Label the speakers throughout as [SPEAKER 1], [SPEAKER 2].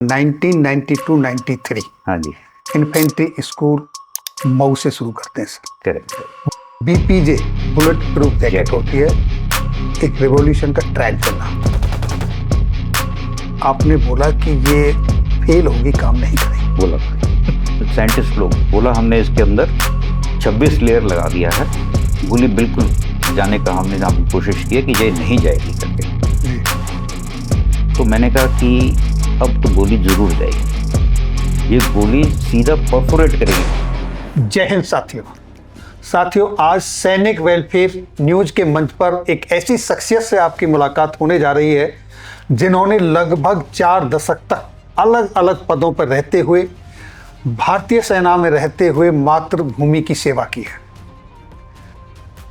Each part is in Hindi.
[SPEAKER 1] 1992-93
[SPEAKER 2] हाँ जी,
[SPEAKER 1] इन्फेंट्री स्कूल मऊ से शुरू करते हैं sir.
[SPEAKER 2] Correct.
[SPEAKER 1] BPJ bulletproof jacket होती है, एक रेवोल्यूशन का ट्रैक चल रहा था। आपने बोला कि ये फेल होगी, काम नहीं करेगी।
[SPEAKER 2] बोला साइंटिस्ट लोग बोला, हमने इसके अंदर 26 लेयर लगा दिया है, गोली बिल्कुल जाने का हमने कोशिश की है कि ये नहीं जाएगी करके। तो मैंने कहा कि अब तो गोली जरूर जाएगी, ये गोली सीधा परफोरेट करेगी।
[SPEAKER 1] जय हिंद साथियों, आज सैनिक वेलफेयर न्यूज के मंच पर एक ऐसी शख्सियत से आपकी मुलाकात होने जा रही है जिन्होंने लगभग 4 दशक तक अलग अलग पदों पर रहते हुए भारतीय सेना में रहते हुए मातृभूमि की सेवा की है।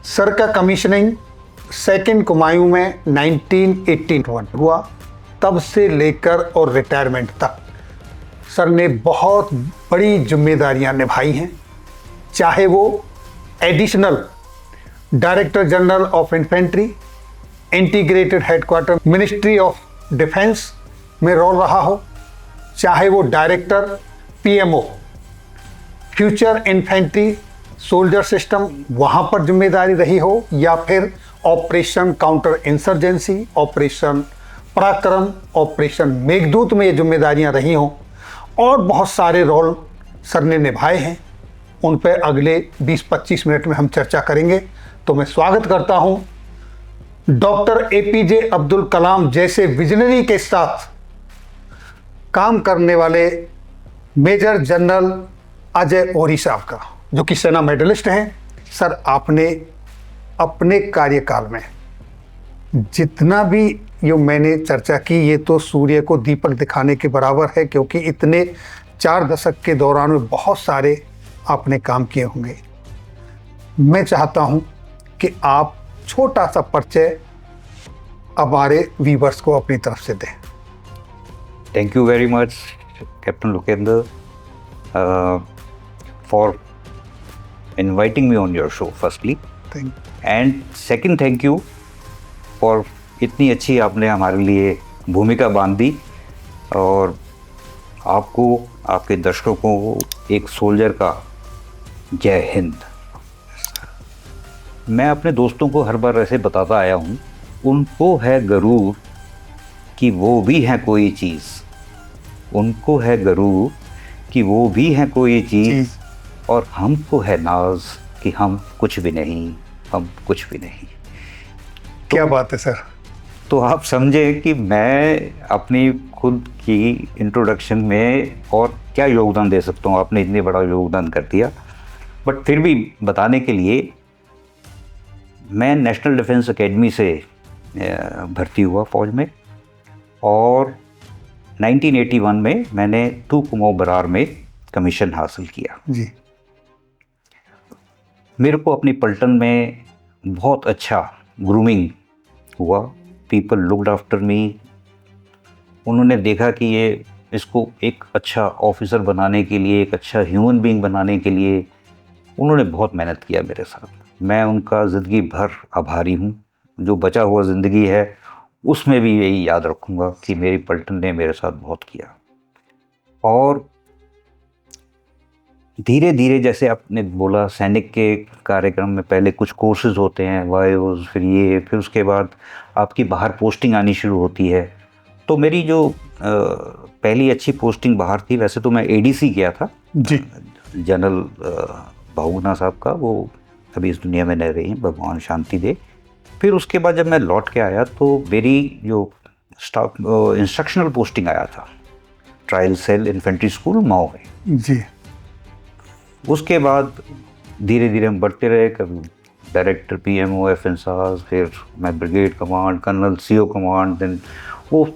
[SPEAKER 1] सर का कमीशनिंग 2nd कुमायूं में 1981 हुआ। तब से लेकर और रिटायरमेंट तक सर ने बहुत बड़ी जिम्मेदारियां निभाई हैं, चाहे वो additional director general of infantry, integrated headquarter ministry of defence में रोल रहा हो, चाहे वो director PMO future infantry soldier system वहाँ पर जिम्मेदारी रही हो, या फिर ऑपरेशन काउंटर इंसर्जेंसी, ऑपरेशन पराक्रम, ऑपरेशन मेघदूत में ये जिम्मेदारियां रही हों, और बहुत सारे रोल सर ने निभाए हैं। उन पर अगले 20-25 मिनट में हम चर्चा करेंगे। तो मैं स्वागत करता हूं डॉक्टर एपीजे अब्दुल कलाम जैसे विजनरी के साथ काम करने वाले मेजर जनरल अजय ओरी साहब का, जो कि सेना मेडलिस्ट हैं। सर, आपने अपने कार्यकाल में जितना भी ये मैंने चर्चा की, ये तो सूर्य को दीपक दिखाने के बराबर है, क्योंकि इतने 4 दशक के दौरान में बहुत सारे आपने काम किए होंगे। मैं चाहता हूं कि आप छोटा सा परिचय हमारे व्यूअर्स को अपनी तरफ से दें।
[SPEAKER 2] Thank you very much captain Lokendra for inviting me on your show firstly, and second thank you for इतनी अच्छी आपने हमारे लिए भूमिका बांधी, और आपको, आपके दर्शकों को एक सोल्जर का जय हिंद। मैं अपने दोस्तों को हर बार ऐसे बताता आया हूँ, उनको है गरूर कि वो भी हैं कोई चीज़, उनको है गरूर कि वो भी हैं कोई चीज़, और हमको है नाज कि हम कुछ भी नहीं, हम कुछ भी नहीं।
[SPEAKER 1] क्या बात है सर।
[SPEAKER 2] तो आप समझें कि मैं अपनी खुद की इंट्रोडक्शन में और क्या योगदान दे सकता हूँ। आपने इतनी बड़ा योगदान कर दिया, बट फिर भी बताने के लिए, मैं नेशनल डिफेंस एकेडमी से भर्ती हुआ फौज में, और 1981 में मैंने 2 कुमाऊं बरार में कमीशन हासिल किया
[SPEAKER 1] जी।
[SPEAKER 2] मेरे को अपनी पलटन में बहुत अच्छा ग्रूमिंग हुआ। People looked after me. उन्होंने देखा कि ये इसको एक अच्छा ऑफिसर बनाने के लिए, एक अच्छा ह्यूमन बीइंग बनाने के लिए उन्होंने बहुत मेहनत किया मेरे साथ। मैं उनका ज़िंदगी भर आभारी हूँ। जो बचा हुआ ज़िंदगी है उसमें भी यही याद रखूँगा कि मेरी पलटन ने मेरे साथ बहुत किया। और धीरे धीरे, जैसे आपने बोला, सैनिक के कार्यक्रम में पहले कुछ कोर्सेज होते हैं, वायोज, फिर उसके बाद आपकी बाहर पोस्टिंग आनी शुरू होती है। तो मेरी जो पहली अच्छी पोस्टिंग बाहर थी, वैसे तो मैं एडीसी किया था
[SPEAKER 1] जी,
[SPEAKER 2] जनरल बहुगुणा साहब का, वो अभी इस दुनिया में नहीं रही, भगवान शांति दे। फिर उसके बाद जब मैं लौट के आया तो मेरी जो स्टाफ इंस्ट्रक्शनल पोस्टिंग आया था trial cell infantry school Mhow में
[SPEAKER 1] जी।
[SPEAKER 2] उसके बाद धीरे धीरे हम बढ़ते रहे, कभी डायरेक्टर पीएमओ एफ इंसाज, फिर मैं brigade command, colonel CO command, then वो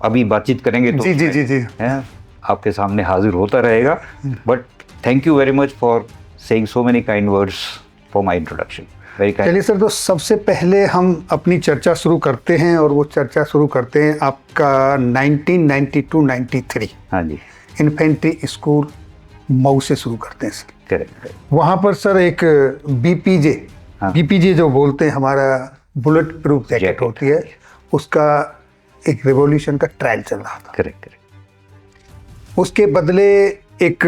[SPEAKER 2] अभी बातचीत करेंगे तो
[SPEAKER 1] जी जी जी जी
[SPEAKER 2] है आपके सामने हाजिर होता रहेगा। But thank you very much for saying so many kind words for my introduction. Very kind.
[SPEAKER 1] चलिए सर, तो सबसे पहले हम अपनी चर्चा शुरू करते हैं, और वो चर्चा शुरू करते हैं आपका 1992-93
[SPEAKER 2] हाँ जी,
[SPEAKER 1] इन्फेंट्री स्कूल मऊ से शुरू करते हैं सर।
[SPEAKER 2] करेक्ट।
[SPEAKER 1] वहाँ पर सर एक बीपीजे, बीपीजे जो बोलते हैं, हमारा बुलेट प्रूफ जैकेट होती है, उसका एक रेवोल्यूशन का ट्रायल चल रहा था।
[SPEAKER 2] करेक्ट।
[SPEAKER 1] उसके बदले एक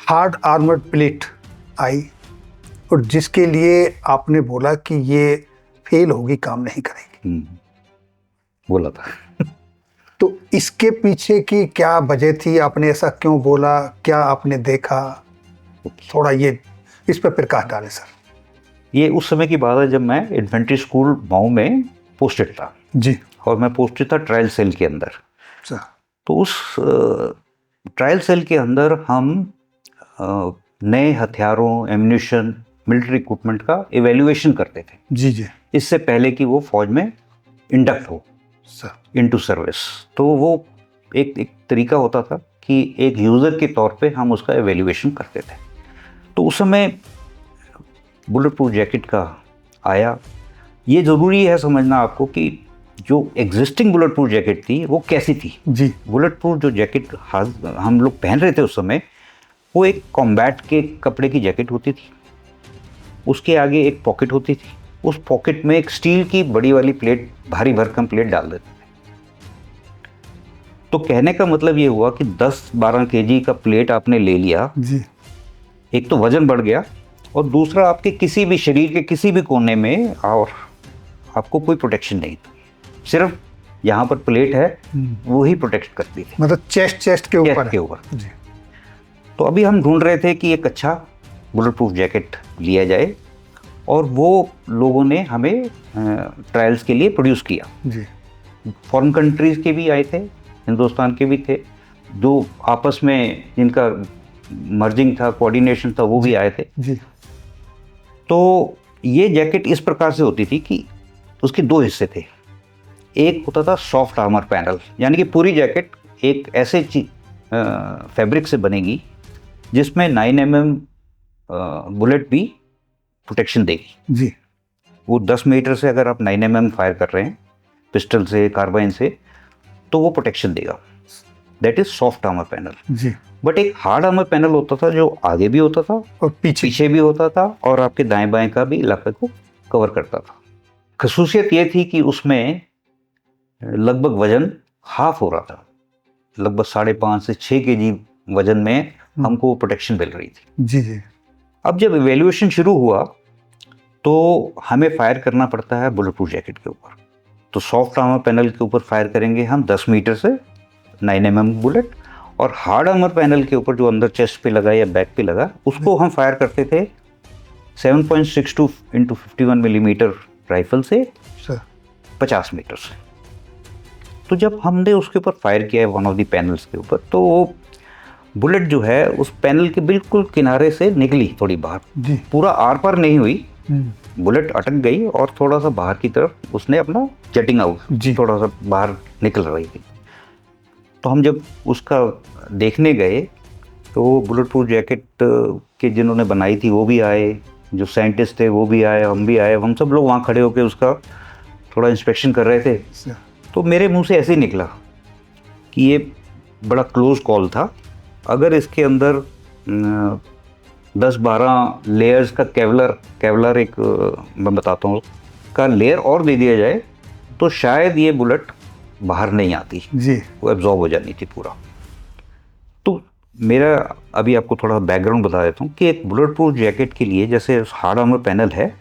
[SPEAKER 1] हार्ड आर्मर्ड प्लेट आई और जिसके लिए आपने बोला कि ये फेल होगी, काम नहीं करेगी।
[SPEAKER 2] बोला था।
[SPEAKER 1] तो इसके पीछे की क्या वजह थी? आपने ऐसा क्यों बोला? क्या आपने देखा? थोड़ा ये इस पर प्रकाश डालें सर।
[SPEAKER 2] ये उस समय की बात है जब मैं इन्फेंट्री स्कूल मऊ में पोस्टेड था
[SPEAKER 1] जी
[SPEAKER 2] और मैं पोस्टेड था ट्रायल सेल के अंदर।
[SPEAKER 1] सर।
[SPEAKER 2] तो उस ट्रायल सेल के अंदर हम नए हथियारों, एम्यूनिशन, मिलिट्री इक्विपमेंट का इवैल्यूएशन करते थे।
[SPEAKER 1] जी जी
[SPEAKER 2] इससे पहले कि वो फौज में इंडक्ट हो
[SPEAKER 1] सर।
[SPEAKER 2] Into service. तो वो एक तरीका होता था कि एक यूज़र के तौर पे हम उसका इवैल्यूएशन करते थे। तो उस समय बुलेट प्रूफ जैकेट का आया। ये ज़रूरी है समझना आपको कि जो एग्जिस्टिंग बुलेट प्रूफ जैकेट थी वो कैसी थी।
[SPEAKER 1] जी
[SPEAKER 2] बुलेट प्रूफ जो जैकेट हम लोग पहन रहे थे उस समय, वो एक कॉम्बैट के कपड़े की जैकेट होती थी। उसके आगे एक पॉकेट होती थी, उस पॉकेट में एक स्टील की बड़ी वाली प्लेट, भारी भरकम प्लेट डाल देते थे। तो कहने का मतलब ये हुआ कि 10-12 केजी का प्लेट आपने ले लिया,
[SPEAKER 1] जी
[SPEAKER 2] एक तो वजन बढ़ गया और दूसरा आपके किसी भी शरीर के किसी भी कोने में और आपको कोई प्रोटेक्शन नहीं था। सिर्फ यहाँ पर प्लेट है, वो ही प्रोटेक्ट करती थी,
[SPEAKER 1] मतलब चेस्ट के
[SPEAKER 2] चेस्ट
[SPEAKER 1] ऊपर
[SPEAKER 2] के ऊपर।
[SPEAKER 1] जी
[SPEAKER 2] तो अभी हम ढूंढ रहे थे कि एक अच्छा बुलेट प्रूफ जैकेट लिया जाए और वो लोगों ने हमें ट्रायल्स के लिए प्रोड्यूस किया।
[SPEAKER 1] जी
[SPEAKER 2] फॉरेन कंट्रीज़ के भी आए थे, हिंदुस्तान के भी थे, जो आपस में जिनका मर्जिंग था, कोऑर्डिनेशन था, वो भी आए थे।
[SPEAKER 1] जी
[SPEAKER 2] तो ये जैकेट इस प्रकार से होती थी कि उसके दो हिस्से थे। एक होता था सॉफ्ट आर्मर पैनल, यानी कि पूरी जैकेट एक ऐसे फैब्रिक से बनेगी जिसमें 9mm बुलेट भी प्रोटेक्शन देगी।
[SPEAKER 1] जी
[SPEAKER 2] वो 10 मीटर से अगर आप 9mm फायर कर रहे हैं पिस्टल से, कार्बाइन से, तो वो प्रोटेक्शन देगा। That is soft armour panel.
[SPEAKER 1] जी
[SPEAKER 2] बट एक हार्ड आर्मर पैनल होता था जो आगे भी होता था
[SPEAKER 1] और पीछे
[SPEAKER 2] भी होता था और आपके दाएं बाएं का भी इलाके को कवर करता था। खसूसियत ये थी कि उसमें लगभग वजन हाफ हो रहा था, लगभग 5.5 से 6 केजी वजन में हमको प्रोटेक्शन मिल रही थी।
[SPEAKER 1] जी जी
[SPEAKER 2] अब जब इवैल्यूएशन शुरू हुआ तो हमें फायर करना पड़ता है बुलेट प्रूफ जैकेट के ऊपर। तो सॉफ्ट आर्मर पैनल के ऊपर फायर करेंगे हम 10 मीटर से 9mm बुलेट, और हार्ड आर्मर पैनल के ऊपर जो अंदर चेस्ट पे लगा या बैक पे लगा उसको हम फायर करते थे 7.62 इंटू 51 मिलीमीटर राइफल से
[SPEAKER 1] सर
[SPEAKER 2] 50 मीटर से। तो जब हमने उसके ऊपर फायर किया है वन ऑफ द पैनल्स के ऊपर, तो वो बुलेट जो है उस पैनल के बिल्कुल किनारे से निकली थोड़ी बाहर,
[SPEAKER 1] जी
[SPEAKER 2] पूरा आर पार नहीं हुई, बुलेट अटक गई और थोड़ा सा बाहर की तरफ उसने अपना जेटिंग आउट,
[SPEAKER 1] जी।
[SPEAKER 2] थोड़ा सा बाहर निकल रही थी। तो हम जब उसका देखने गए तो बुलेट प्रूफ जैकेट के जिन्होंने बनाई थी वो भी आए, जो साइंटिस्ट थे वो भी आए, हम भी आए, हम सब लोग वहाँ खड़े होकर उसका थोड़ा इंस्पेक्शन कर रहे थे।
[SPEAKER 1] सर
[SPEAKER 2] तो मेरे मुंह से ऐसे ही निकला कि ये बड़ा क्लोज कॉल था। अगर इसके अंदर 10-12 लेयर्स का केवलर एक मैं बताता हूँ का लेयर और दे दिया जाए तो शायद ये बुलेट बाहर नहीं आती,
[SPEAKER 1] जी
[SPEAKER 2] वो एब्जॉर्ब हो जानी थी पूरा। तो मेरा अभी आपको थोड़ा बैकग्राउंड बता देता हूँ कि एक बुलेट प्रूफ जैकेट के लिए जैसे हार्ड आर्मर पैनल है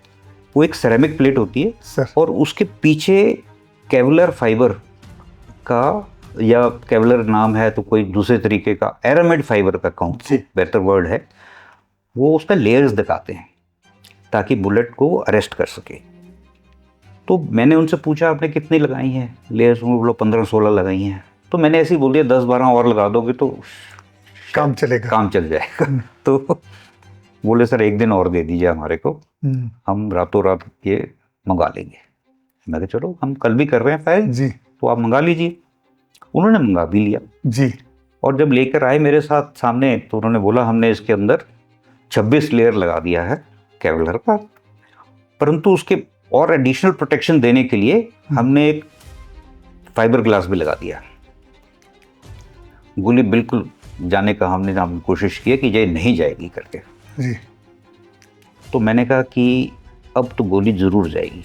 [SPEAKER 2] वो एक सेरेमिक प्लेट होती है
[SPEAKER 1] सर
[SPEAKER 2] और उसके पीछे केवलर फाइबर का, या केवलर नाम है तो कोई दूसरे तरीके का एरामिड फाइबर का कहूँ
[SPEAKER 1] जी।
[SPEAKER 2] बेहतर वर्ड है, वो उसका लेयर्स दिखाते हैं ताकि बुलेट को अरेस्ट कर सके। तो मैंने उनसे पूछा आपने कितनी लगाई हैं लेयर्स, वो बोलो 15-16 लगाई हैं। तो मैंने ऐसे ही बोल दिया 10-12 और लगा दोगे तो
[SPEAKER 1] काम चलेगा।
[SPEAKER 2] काम चल जाएगा। तो बोले सर एक दिन और दे दीजिए हमारे को, हम रातों रात ये मंगा लेंगे। मैं कहा चलो हम कल भी कर रहे हैं फाइल,
[SPEAKER 1] जी
[SPEAKER 2] तो आप मंगा लीजिए। उन्होंने मंगा भी लिया
[SPEAKER 1] जी
[SPEAKER 2] और जब लेकर आए मेरे साथ सामने तो उन्होंने बोला हमने इसके अंदर 26 लेयर लगा दिया है केवलर का, परंतु उसके और एडिशनल प्रोटेक्शन देने के लिए हमने एक फाइबर ग्लास भी लगा दिया। गोली बिल्कुल जाने का हमने कोशिश की कि ये नहीं जाएगी करके।
[SPEAKER 1] जी
[SPEAKER 2] तो मैंने कहा कि अब तो गोली ज़रूर जाएगी।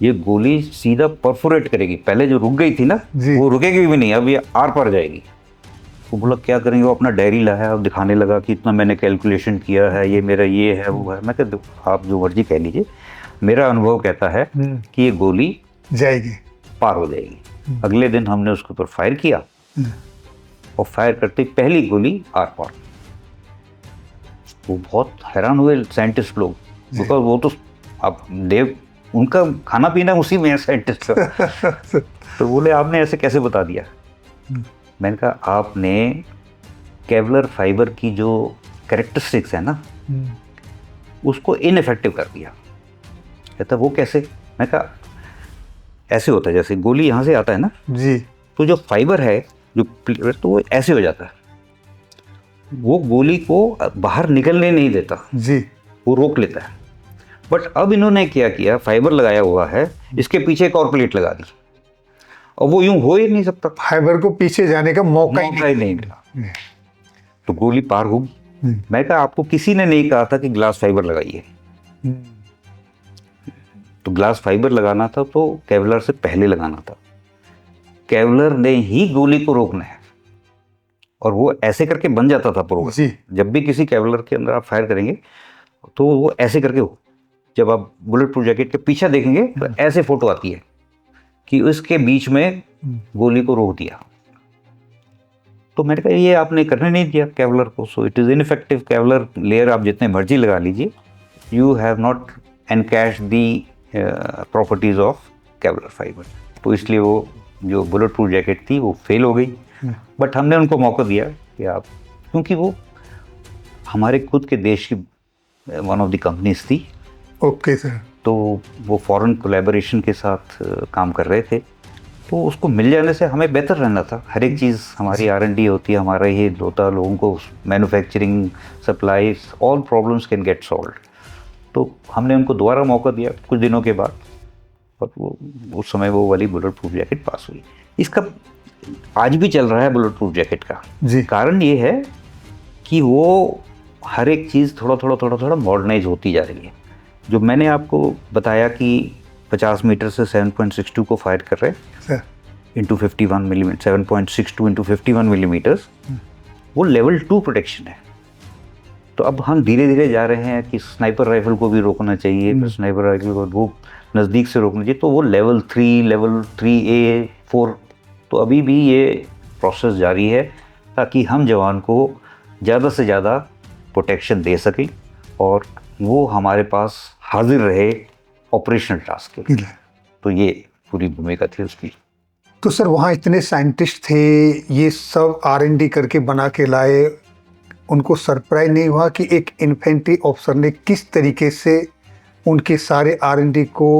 [SPEAKER 2] ये गोली सीधा परफोरेट करेगी, पहले जो रुक गई थी ना
[SPEAKER 1] जी।
[SPEAKER 2] वो रुकेगी भी नहीं, अब ये आर पार जाएगी। वो बोला क्या करेंगे, वो अपना डायरी लाया और दिखाने लगा कि इतना मैंने कैलकुलेशन किया है, ये मेरा ये है वो है। मैं कहता आप जो मर्जी कह लीजिए, मेरा अनुभव कहता है कि ये गोली
[SPEAKER 1] जाएगी,
[SPEAKER 2] पार हो जाएगी। अगले दिन हमने उसके ऊपर फायर किया और फायर करते ही पहली गोली आर पार। वो बहुत हैरान हुए साइंटिस्ट लोग, बिकॉज वो तो आप देव उनका खाना पीना उसी में है साइंटिस्ट का। तो बोले आपने ऐसे कैसे बता दिया? मैंने कहा आपने केवलर फाइबर की जो कैरेक्टरिस्टिक्स है ना उसको इनइफेक्टिव कर दिया। कहता वो कैसे? मैं कहा ऐसे होता है जैसे गोली यहाँ से आता है ना
[SPEAKER 1] जी,
[SPEAKER 2] तो जो फाइबर है जो तो वो ऐसे हो जाता है, वो गोली को बाहर निकलने नहीं देता
[SPEAKER 1] जी,
[SPEAKER 2] वो रोक लेता है। बट अब इन्होंने क्या किया, फाइबर लगाया हुआ है, इसके पीछे एक और प्लेट लगा दी और वो यूं हो ही नहीं सकता,
[SPEAKER 1] फाइबर को पीछे जाने का मौका ही
[SPEAKER 2] मौका ही नहीं मिला, तो गोली पार होगी। मैं कहा आपको किसी ने नहीं कहा था कि ग्लास फाइबर लगाइए, तो ग्लास फाइबर लगाना था तो केवलर से पहले लगाना था। केवलर ने ही गोली को रोकना है और वो ऐसे करके बन जाता था प्रोग्राम।
[SPEAKER 1] जी।
[SPEAKER 2] जब भी किसी केवलर के अंदर आप फायर करेंगे तो वो ऐसे करके हो, जब आप बुलेट प्रूफ जैकेट के पीछे देखेंगे तो ऐसे फोटो आती है कि उसके बीच में गोली को रोक दिया। तो मैंने कहा ये आपने करने नहीं दिया केवलर को, so it is ineffective. Kevlar layer आप जितने मर्जी लगा लीजिए, you have not encash the properties of Kevlar fibre. तो इसलिए वो जो बुलेट प्रूफ जैकेट थी वो फेल हो गई। बट हमने उनको मौका दिया कि आप, क्योंकि वो हमारे खुद के देश की वन ऑफ द कंपनीज थी।
[SPEAKER 1] Okay sir.
[SPEAKER 2] तो वो फॉरेन कोलैबोरेशन के साथ काम कर रहे थे, तो उसको मिल जाने से हमें बेहतर रहना था। हर एक चीज़ हमारी R&D होती है, हमारा ये होता, लोगों को manufacturing, supplies, all problems can get solve. तो हमने उनको दोबारा मौका दिया कुछ दिनों के बाद और वो उस समय वो वाली बुलेट प्रूफ जैकेट पास हुई। इसका आज भी चल रहा है बुलेट प्रूफ जैकेट का
[SPEAKER 1] जी।
[SPEAKER 2] कारण ये है कि वो हर एक चीज़ थोड़ा मॉडर्नाइज होती जा रही है। जो मैंने आपको बताया कि 50 मीटर से 7.62 को फायर कर रहे
[SPEAKER 1] sir,
[SPEAKER 2] into 51 millimetre, 7.62 into 51 millimetres, वो लेवल 2 प्रोटेक्शन है। तो अब हम धीरे धीरे जा रहे हैं कि स्नाइपर राइफल को भी रोकना चाहिए, फिर स्नाइपर राइफल को वो नज़दीक से रोकना चाहिए, तो वो लेवल 3A 4। तो अभी भी ये प्रोसेस जारी है ताकि हम जवान को ज़्यादा से ज़्यादा प्रोटेक्शन दे सकें और वो हमारे पास हाजिर रहे ऑपरेशनल टास्क के लिए। तो ये पूरी भूमिका थी उसकी।
[SPEAKER 1] तो सर वहाँ इतने साइंटिस्ट थे, ये सब R&D करके बना के लाए, उनको सरप्राइज नहीं हुआ कि एक इन्फेंट्री ऑफिसर ने किस तरीके से उनके सारे R&D को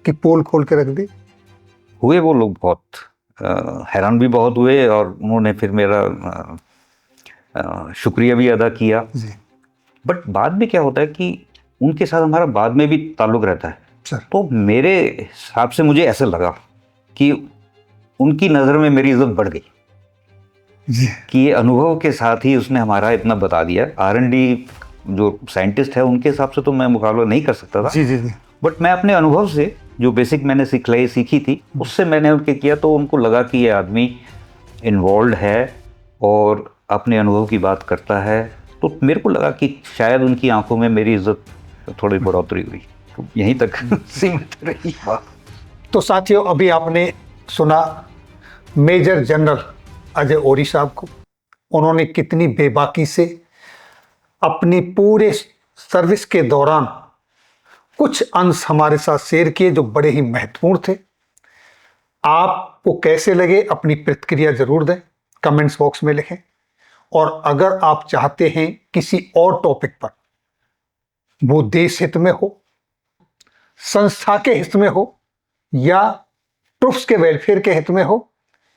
[SPEAKER 1] की पोल खोल के रख दी?
[SPEAKER 2] हुए वो लोग बहुत हैरान भी बहुत हुए और उन्होंने फिर मेरा शुक्रिया भी अदा किया।
[SPEAKER 1] जी
[SPEAKER 2] बट बाद में क्या होता है कि उनके साथ हमारा बाद में भी ताल्लुक़ रहता है
[SPEAKER 1] सर।
[SPEAKER 2] तो मेरे हिसाब से मुझे ऐसा लगा कि उनकी नज़र में मेरी इज्जत बढ़ गई
[SPEAKER 1] जी
[SPEAKER 2] कि ये अनुभव के साथ ही उसने हमारा इतना बता दिया। R&D जो साइंटिस्ट है उनके हिसाब से तो मैं मुकाबला नहीं कर सकता था,
[SPEAKER 1] जी जी जी।
[SPEAKER 2] बट मैं अपने अनुभव से जो बेसिक मैंने सीखी थी उससे मैंने उनके किया, तो उनको लगा कि ये आदमी इन्वॉल्व है और अपने अनुभव की बात करता है। तो मेरे को लगा कि शायद उनकी आंखों में मेरी इज्जत थोड़ी बढ़ोतरी हुई, तो यहीं तक सीमित रही बात।
[SPEAKER 1] तो साथियों, अभी आपने सुना मेजर जनरल अजय ओरी साहब को, उन्होंने कितनी बेबाकी से अपनी पूरे सर्विस के दौरान कुछ अंश हमारे साथ शेयर किए जो बड़े ही महत्वपूर्ण थे। आपको कैसे लगे अपनी प्रतिक्रिया जरूर दें, कमेंट्स बॉक्स में लिखें। और अगर आप चाहते हैं किसी और टॉपिक पर, वो देश हित में हो, संस्था के हित में हो या ट्रुप्स के वेलफेयर के हित में हो,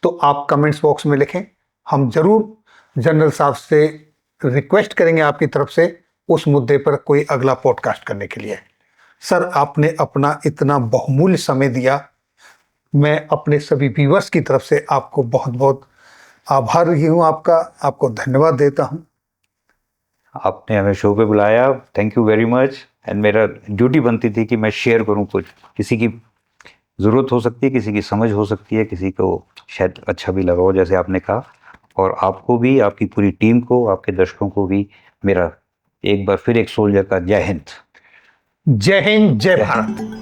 [SPEAKER 1] तो आप कमेंट्स बॉक्स में लिखें। हम जरूर जनरल साहब से रिक्वेस्ट करेंगे आपकी तरफ से उस मुद्दे पर कोई अगला पॉडकास्ट करने के लिए। सर, आपने अपना इतना बहुमूल्य समय दिया, मैं अपने सभी व्यूअर्स की तरफ से आपको बहुत बहुत आभारी हूँ, आपको धन्यवाद देता हूँ।
[SPEAKER 2] आपने हमें शो पे बुलाया, thank you very much. And मेरा ड्यूटी बनती थी कि मैं शेयर करूँ कुछ किसी की ज़रूरत हो सकती है, किसी की समझ हो सकती है, किसी को शायद अच्छा भी लगा हो जैसे आपने कहा। और आपको भी, आपकी पूरी टीम को, आपके दर्शकों को भी मेरा एक बार फिर एक सोल्जर का जय हिंद।
[SPEAKER 1] जय हिंद, जय भारत।